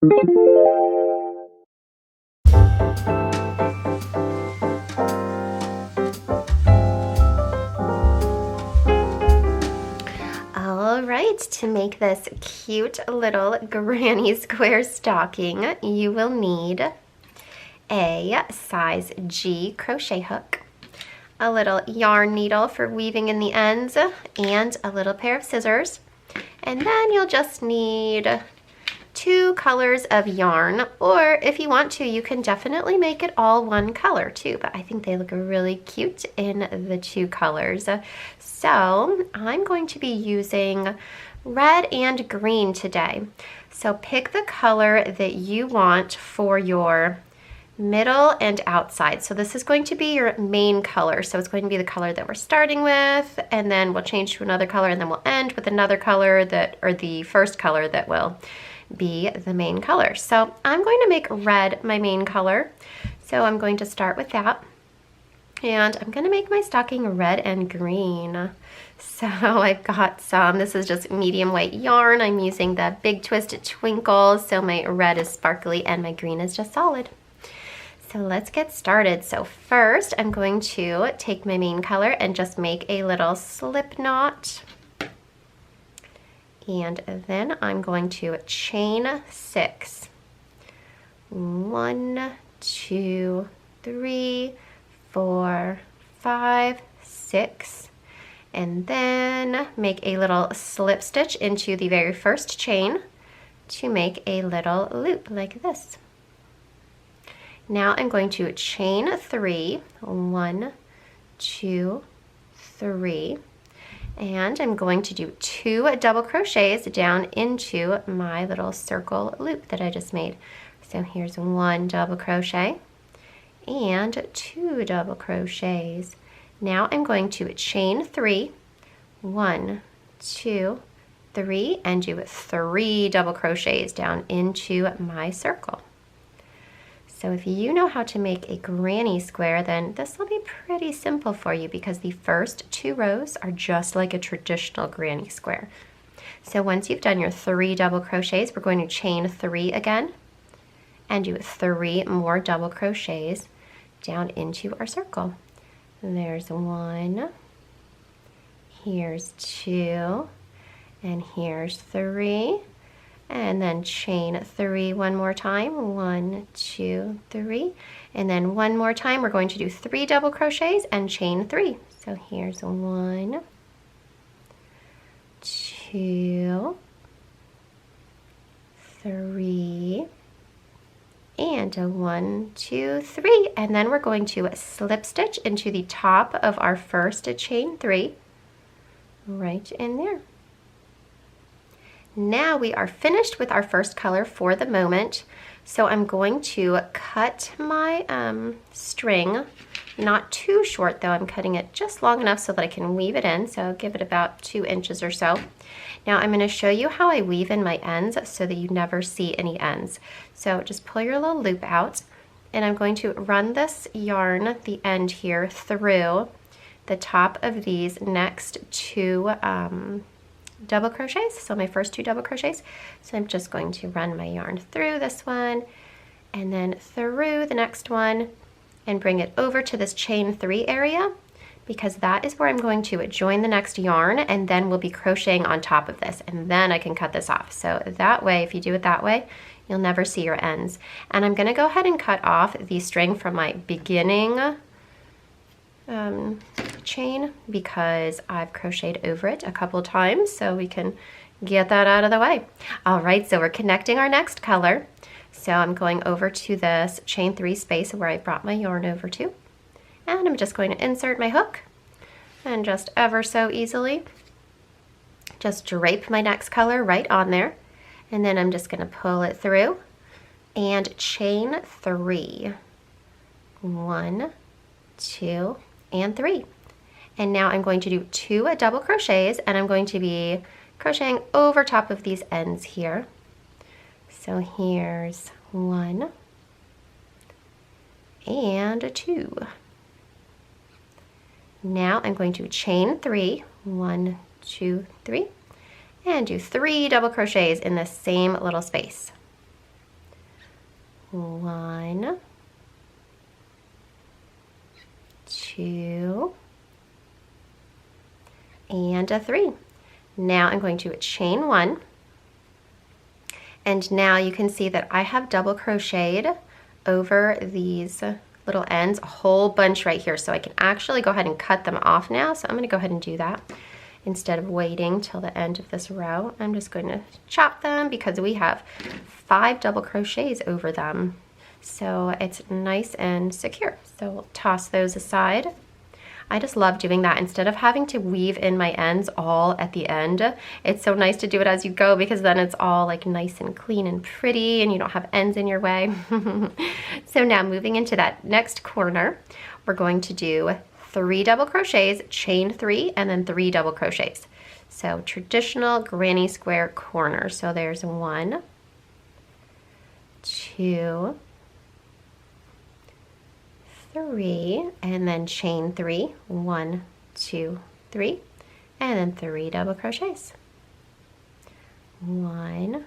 All right, to make this cute little granny square stocking, you will need a size G crochet hook, a little yarn needle for weaving in the ends, and a little pair of scissors. And then you'll just need 2 colors of yarn, or if you want to, you can definitely make it all one color too, but I think they look really cute in the 2 colors. So I'm going to be using red and green today. So pick the color that you want for your middle and outside. So this is going to be your main color. So it's going to be the color that we're starting with, and then we'll change to another color, and then we'll end with another color that, or the first color that will be the main color. So I'm going to make red my main color. So I'm going to start with that. And I'm going to make my stocking red and green. So I've got some, this is just medium weight yarn. I'm using the Big Twist Twinkles. So my red is sparkly and my green is just solid. So let's get started. So first I'm going to take my main color and just make a little slip knot. And then I'm going to chain 6. 1, 2, 3, 4, 5, 6, and then make a little slip stitch into the very first chain to make a little loop like this. Now I'm going to chain 3, 1, 2, 3, and I'm going to do 2 double crochets down into my little circle loop that I just made. So here's 1 double crochet and 2 double crochets. Now I'm going to chain 3, 1, 2, 3, and do 3 double crochets down into my circle. So if you know how to make a granny square, then this will be pretty simple for you because the first 2 rows are just like a traditional granny square. So once you've done your 3 double crochets, we're going to chain 3 again and do 3 more double crochets down into our circle. And there's 1, here's 2, and here's 3, and then chain 3 one more time, 1, 2, 3, and then one more time we're going to do 3 double crochets and chain 3. So here's 1, 2, 3, and a 1, 2, 3, and then we're going to slip stitch into the top of our first chain 3 right in there. Now we are finished with our first color for the moment. So I'm going to cut my string, not too short though, I'm cutting it just long enough so that I can weave it in, so give it about 2 inches or so. Now I'm going to show you how I weave in my ends so that you never see any ends. So just pull your little loop out, and I'm going to run this yarn, the end here, through the top of these next 2 double crochets, so my first 2 double crochets. So I'm just going to run my yarn through this one and then through the next one and bring it over to this chain 3 area, because that is where I'm going to join the next yarn, and then we'll be crocheting on top of this, and then I can cut this off. So that way, if you do it that way, you'll never see your ends. And I'm going to go ahead and cut off the string from my beginning chain because I've crocheted over it a couple times, so we can get that out of the way. All right, so we're connecting our next color. So I'm going over to this chain 3 space where I brought my yarn over to, and I'm just going to insert my hook and just ever so easily just drape my next color right on there, and then I'm just going to pull it through and chain 3. 1, 2, and 3. And now I'm going to do 2 double crochets, and I'm going to be crocheting over top of these ends here. So here's 1 and 2. Now I'm going to chain 3, 1, 2, 3, and do 3 double crochets in the same little space. 1, 2, and a 3. Now I'm going to chain 1, and now you can see that I have double crocheted over these little ends a whole bunch right here, so I can actually go ahead and cut them off now. So I'm going to go ahead and do that instead of waiting till the end of this row. I'm just going to chop them because we have 5 double crochets over them, so it's nice and secure. So we'll toss those aside. I just love doing that instead of having to weave in my ends all at the end. It's so nice to do it as you go because then it's all like nice and clean and pretty and you don't have ends in your way. So now moving into that next corner, we're going to do 3 double crochets, chain 3, and then 3 double crochets. So traditional granny square corner. So there's 1, 2, 3, and then chain 3, 1, 2, 3, and then 3 double crochets. 1,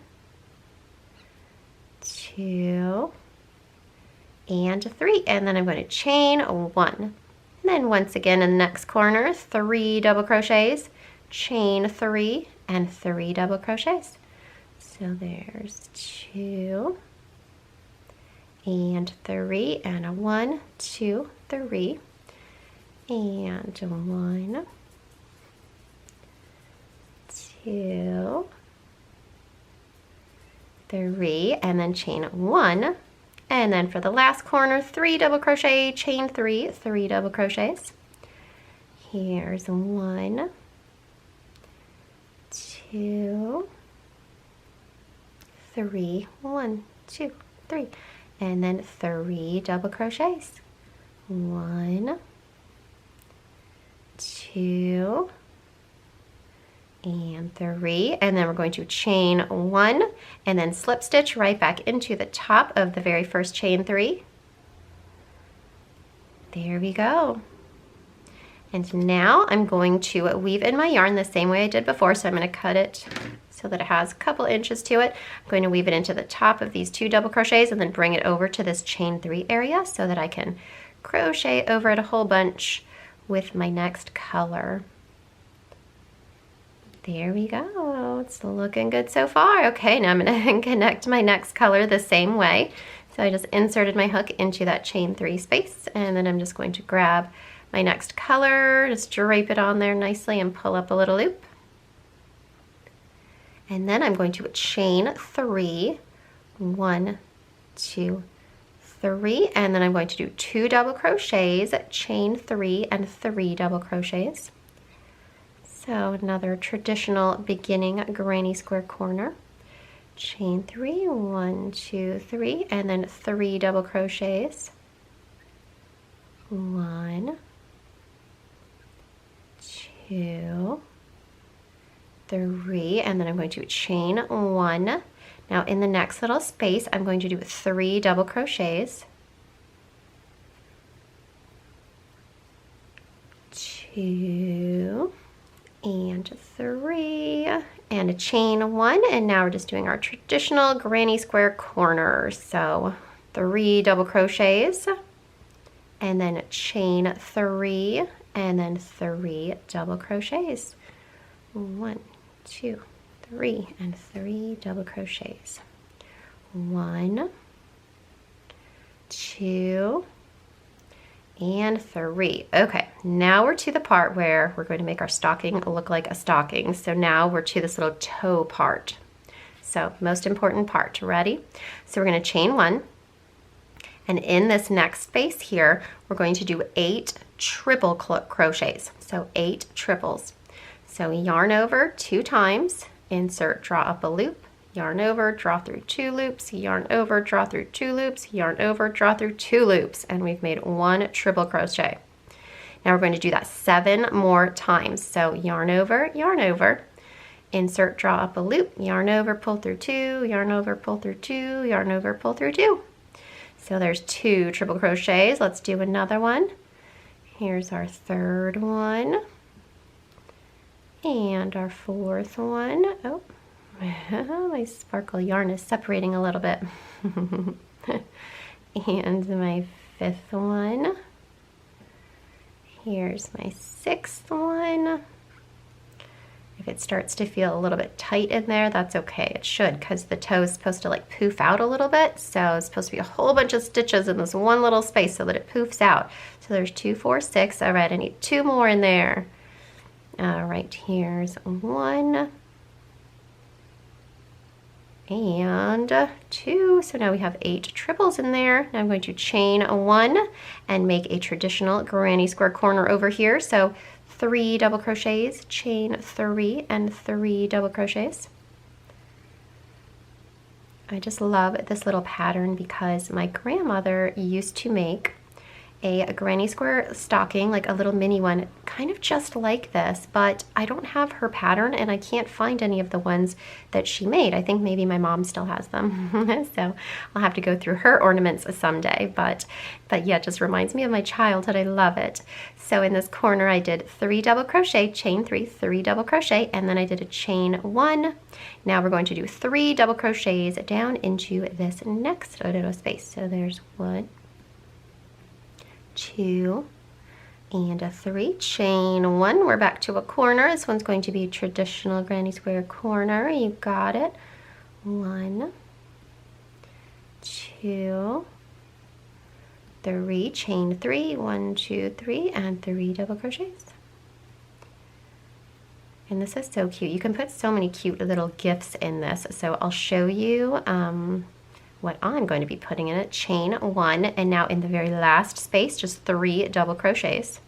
2, and 3, and then I'm going to chain 1. And then once again in the next corner, 3 double crochets, chain 3, and 3 double crochets. So there's 2, and 3, and a 1, 2, 3, and 1, 2, 3, and then chain 1, and then for the last corner, 3 double crochet, chain 3, 3 double crochets. Here's 1, 2, 3, 1, 2, 3. And then 3 double crochets. 1, 2, and 3. And then we're going to chain 1 and then slip stitch right back into the top of the very first chain 3. There we go. And now I'm going to weave in my yarn the same way I did before. So I'm going to cut it so that it has a couple inches to it. I'm going to weave it into the top of these 2 double crochets and then bring it over to this chain 3 area so that I can crochet over it a whole bunch with my next color. There we go. It's looking good so far. Okay, now I'm going to connect my next color the same way. So I just inserted my hook into that chain 3 space, and then I'm just going to grab my next color, just drape it on there nicely and pull up a little loop. And then I'm going to chain 3, 1, 2, 3, and then I'm going to do 2 double crochets, chain 3, and 3 double crochets. So another traditional beginning granny square corner. Chain 3, 1, 2, 3, and then 3 double crochets. 1, 2, 3, and then I'm going to chain 1. Now in the next little space, I'm going to do 3 double crochets. 2, and 3, and a chain 1, and now we're just doing our traditional granny square corner. So 3 double crochets, and then chain 3, and then 3 double crochets. 1, 2, 3, and 3 double crochets. 1, 2, and 3. Okay, now we're to the part where we're going to make our stocking look like a stocking. So now we're to this little toe part. So most important part. Ready? So we're going to chain 1, and in this next space here, we're going to do 8 triple crochets. So 8 triples. So yarn over 2 times, insert, draw up a loop, yarn over, draw through 2 loops, yarn over, draw through 2 loops, yarn over, draw through 2 loops, and we've made 1 triple crochet. Now we're going to do that 7 more times. So yarn over, insert, draw up a loop, yarn over, pull through 2, yarn over, pull through 2, yarn over, pull through 2. So there's 2 triple crochets. Let's do another one. Here's our 3rd one. And our 4th one. Oh, My sparkle yarn is separating a little bit. And my 5th one. Here's my 6th one. If it starts to feel a little bit tight in there, that's okay. It should, because the toe is supposed to like poof out a little bit. So it's supposed to be a whole bunch of stitches in this one little space so that it poofs out. So there's 2, 4, 6. All right, I need 2 more in there. All right, here's 1 and 2. So now we have 8 triples in there. Now I'm going to chain 1 and make a traditional granny square corner over here. So 3 double crochets, chain 3 and 3 double crochets. I just love this little pattern because my grandmother used to make a granny square stocking, like a little mini one, kind of just like this, but I don't have her pattern and I can't find any of the ones that she made. I think maybe my mom still has them. So I'll have to go through her ornaments someday, but yeah, it just reminds me of my childhood. I love it. So in this corner I did 3 double crochet, chain 3, 3 double crochet, and then I did a chain 1. Now we're going to do 3 double crochets down into this next little space. So there's 1, 2 and a 3, chain 1. We're back to a corner. This one's going to be traditional granny square corner. You got it. 1, 2, 3, chain 3, 1, 2, 3, and 3 double crochets. And this is so cute. You can put so many cute little gifts in this. So I'll show you what I'm going to be putting in it. Chain 1, and now in the very last space, just 3 double crochets.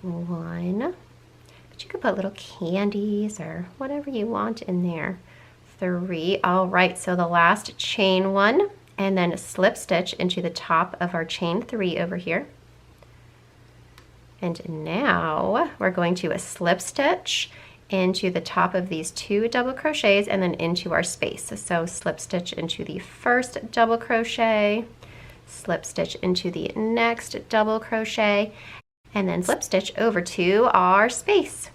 1, but you could put little candies or whatever you want in there. 3, all right, so the last chain 1, and then slip stitch into the top of our chain 3 over here. And now we're going to a slip stitch into the top of these 2 double crochets and then into our space. So slip stitch into the first double crochet, slip stitch into the next double crochet, and then slip stitch over to our space.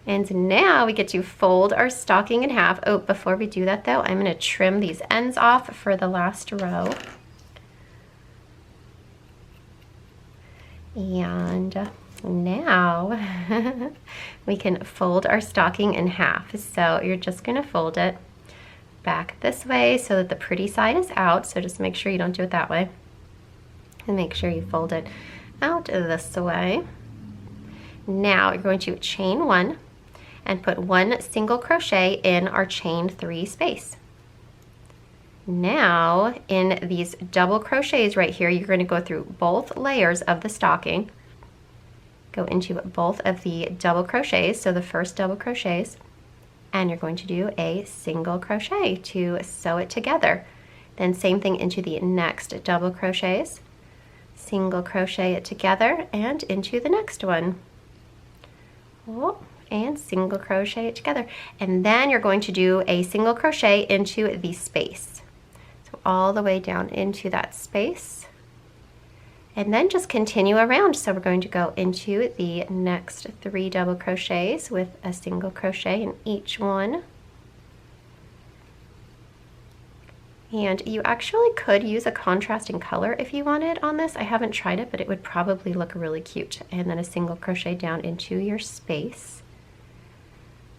And now we get to fold our stocking in half. Oh, before we do that though, I'm going to trim these ends off for the last row. And now we can fold our stocking in half. So you're just going to fold it back this way so that the pretty side is out. So just make sure you don't do it that way. And make sure you fold it out this way. Now you're going to chain 1 and put 1 single crochet in our chain 3 space. Now in these double crochets right here, you're going to go through both layers of the stocking, go into both of the double crochets, so the first double crochets, and you're going to do a single crochet to sew it together. Then same thing into the next double crochets, single crochet it together and into the next one. Oh, and single crochet it together. And then you're going to do a single crochet into the space. So all the way down into that space. And then just continue around. So we're going to go into the next 3 double crochets with a single crochet in each one. And you actually could use a contrasting color if you wanted on this. I haven't tried it, but it would probably look really cute. And then a single crochet down into your space.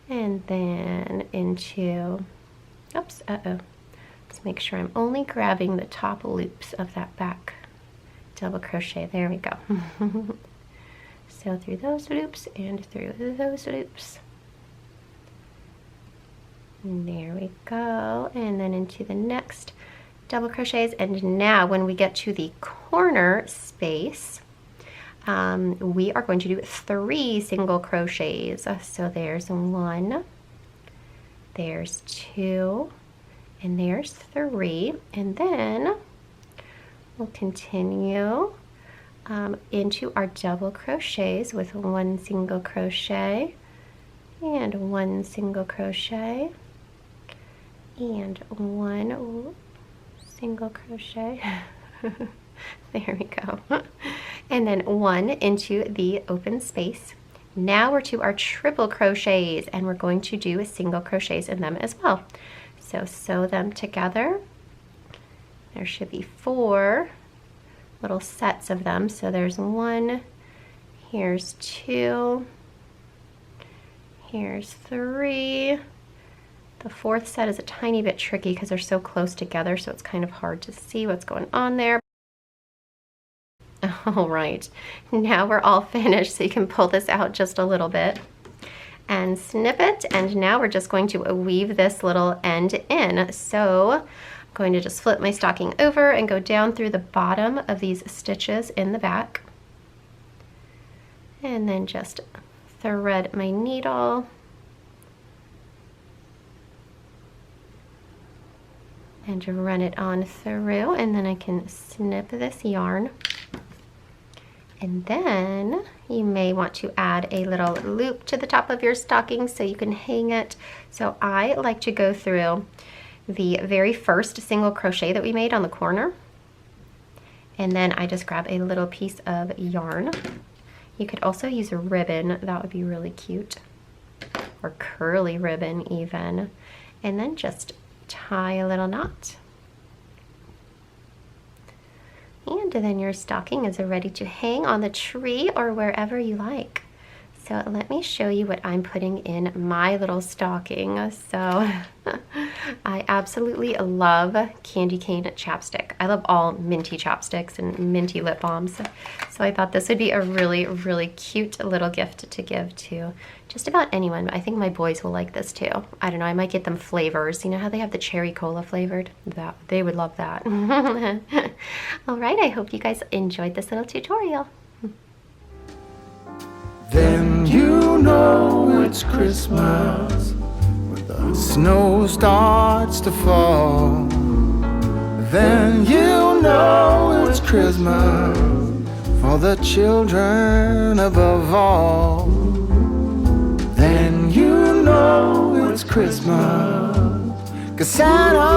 And then into, oops, let's make sure I'm only grabbing the top loops of that back double crochet. There we go. So through those loops and through those loops. And there we go. And then into the next double crochets. And now when we get to the corner space, we are going to do 3 single crochets. So there's 1, there's 2, and there's 3. And then we'll continue into our double crochets with 1 single crochet and 1 single crochet and 1 single crochet. There we go. And then 1 into the open space Now we're to our triple crochets, and we're going to do single crochets in them as well. So sew them together. There should be 4 little sets of them. So there's 1, here's 2, here's 3. The 4th set is a tiny bit tricky because they're so close together, so it's kind of hard to see what's going on there. All right, now we're all finished, so you can pull this out just a little bit and snip it, and now we're just going to weave this little end in. So I'm going to just flip my stocking over and go down through the bottom of these stitches in the back, and then just thread my needle and run it on through, and then I can snip this yarn. And then you may want to add a little loop to the top of your stocking so you can hang it. So I like to go through the very first single crochet that we made on the corner, and then I just grab a little piece of yarn. You could also use a ribbon, that would be really cute, or curly ribbon even, and then just tie a little knot. And then your stocking is ready to hang on the tree or wherever you like. So let me show you what I'm putting in my little stocking. So I absolutely love candy cane chapstick. I love all minty chapsticks and minty lip balms. So I thought this would be a really, really cute little gift to give to just about anyone. I think my boys will like this too. I don't know, I might get them flavors. You know how they have the cherry cola flavored? They would love that. All right, I hope you guys enjoyed this little tutorial. Then you know it's Christmas when the snow starts to fall. Then you know it's Christmas for the children above all. Then you know it's Christmas 'cause Santa